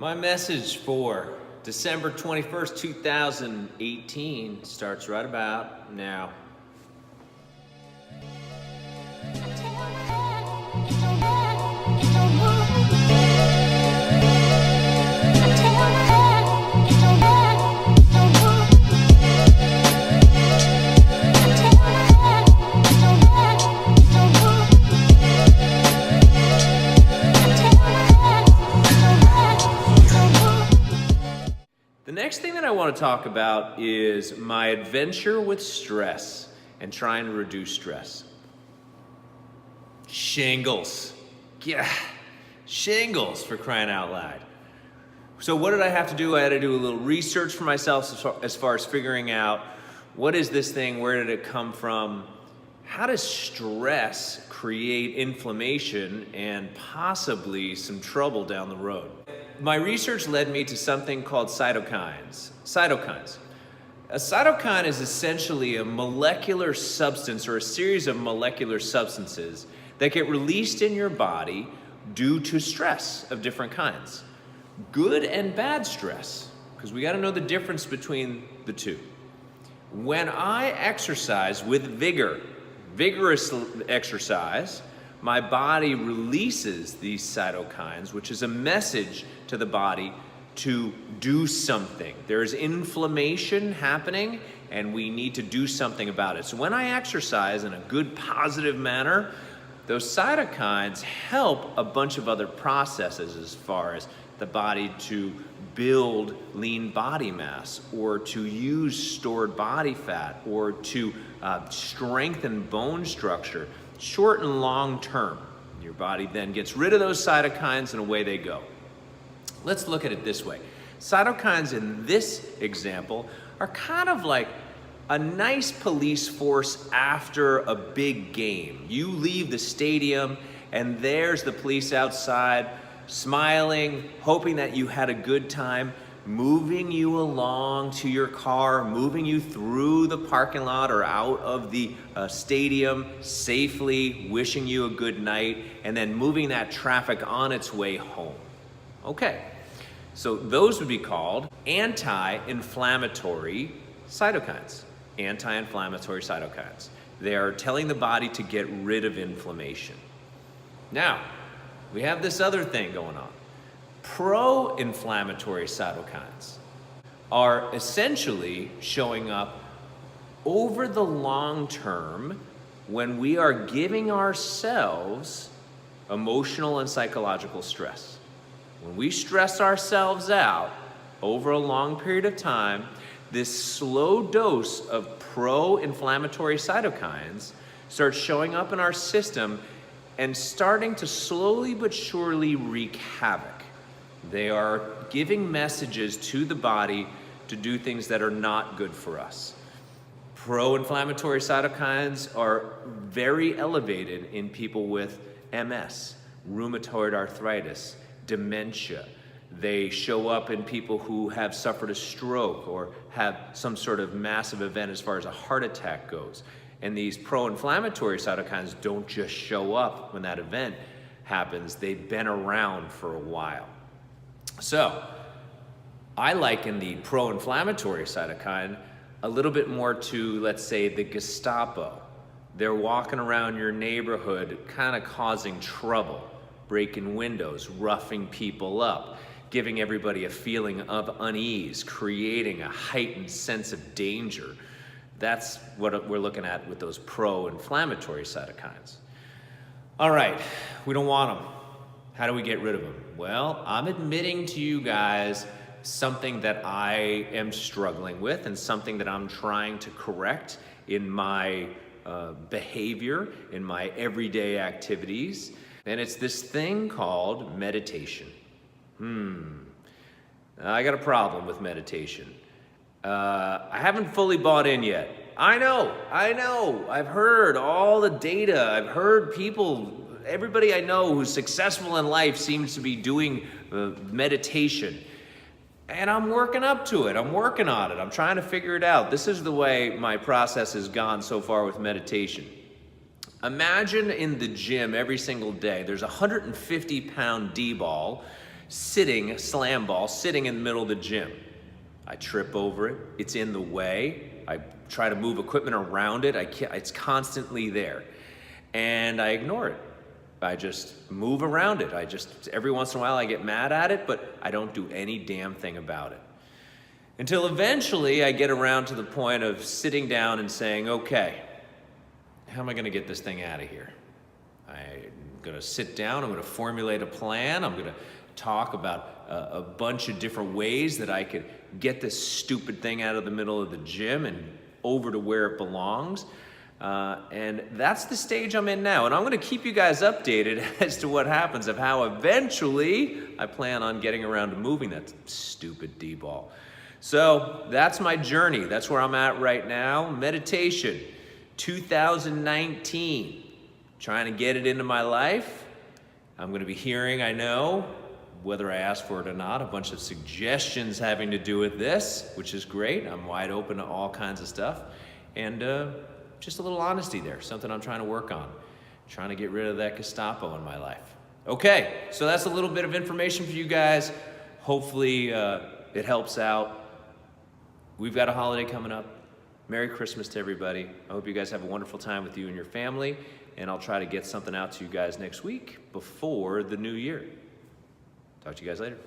My message for December 21st, 2018 starts right about now. The next thing that I want to talk about is my adventure with stress and trying to reduce stress. Shingles. Yeah, shingles, for crying out loud. So what did I have to do? I had to do a little research for myself as far as figuring out what is this thing, where did it come from, how does stress create inflammation and possibly some trouble down the road. My research led me to something called cytokines. Cytokines. A cytokine is essentially a molecular substance or a series of molecular substances that get released in your body due to stress of different kinds. Good and bad stress, because we got to know the difference between the two. When I exercise with vigorous exercise, my body releases these cytokines, which is a message to the body to do something. There's inflammation happening and we need to do something about it. So when I exercise in a good positive manner, those cytokines help a bunch of other processes as far as the body to build lean body mass or to use stored body fat or to strengthen bone structure, short and long term. Your body then gets rid of those cytokines and away they go. Let's look at it this way. Cytokines in this example are kind of like a nice police force after a big game. You leave the stadium and there's the police outside smiling, hoping that you had a good time, moving you along to your car, moving you through the parking lot or out of the stadium safely, wishing you a good night, and then moving that traffic on its way home. Okay, so those would be called anti-inflammatory cytokines. Anti-inflammatory cytokines. They are telling the body to get rid of inflammation. Now, we have this other thing going on. Pro-inflammatory cytokines are essentially showing up over the long term when we are giving ourselves emotional and psychological stress. When we stress ourselves out over a long period of time, this slow dose of pro-inflammatory cytokines starts showing up in our system and starting to slowly but surely wreak havoc. They are giving messages to the body to do things that are not good for us. Pro-inflammatory cytokines are very elevated in people with MS, rheumatoid arthritis, dementia. They show up in people who have suffered a stroke or have some sort of massive event as far as a heart attack goes. And these pro-inflammatory cytokines don't just show up when that event happens. They've been around for a while. So I liken the pro-inflammatory cytokine a little bit more to, let's say, the Gestapo. They're walking around your neighborhood kind of causing trouble, breaking windows, roughing people up, giving everybody a feeling of unease, creating a heightened sense of danger. That's what we're looking at with those pro-inflammatory cytokines. All right, we don't want them. How do we get rid of them? Well, I'm admitting to you guys something that I am struggling with and something that I'm trying to correct in my behavior, in my everyday activities. And it's this thing called meditation. I got a problem with meditation. I haven't fully bought in yet. I know. I've heard all the data. I've heard people, everybody I know who's successful in life seems to be doing meditation. And I'm working up to it. I'm working on it. I'm trying to figure it out. This is the way my process has gone so far with meditation. Imagine in the gym every single day, there's a 150-pound D-ball sitting, slam ball, sitting in the middle of the gym. I trip over it, it's in the way, I try to move equipment around it, it's constantly there. And I ignore it. I just move around it. Every once in a while I get mad at it, but I don't do any damn thing about it. Until eventually I get around to the point of sitting down and saying, okay, how am I gonna get this thing out of here? I'm gonna sit down, I'm gonna formulate a plan, I'm gonna talk about a bunch of different ways that I could get this stupid thing out of the middle of the gym and over to where it belongs. And that's the stage I'm in now. And I'm gonna keep you guys updated as to what happens, of how eventually I plan on getting around to moving that stupid D-ball. So that's my journey. That's where I'm at right now. Meditation, 2019, trying to get it into my life. I'm gonna be hearing, I know, whether I ask for it or not, a bunch of suggestions having to do with this, which is great. I'm wide open to all kinds of stuff. And just a little honesty there, something I'm trying to work on. Trying to get rid of that Gestapo in my life. Okay, so that's a little bit of information for you guys. Hopefully it helps out. We've got a holiday coming up. Merry Christmas to everybody. I hope you guys have a wonderful time with you and your family, and I'll try to get something out to you guys next week before the new year. Talk to you guys later.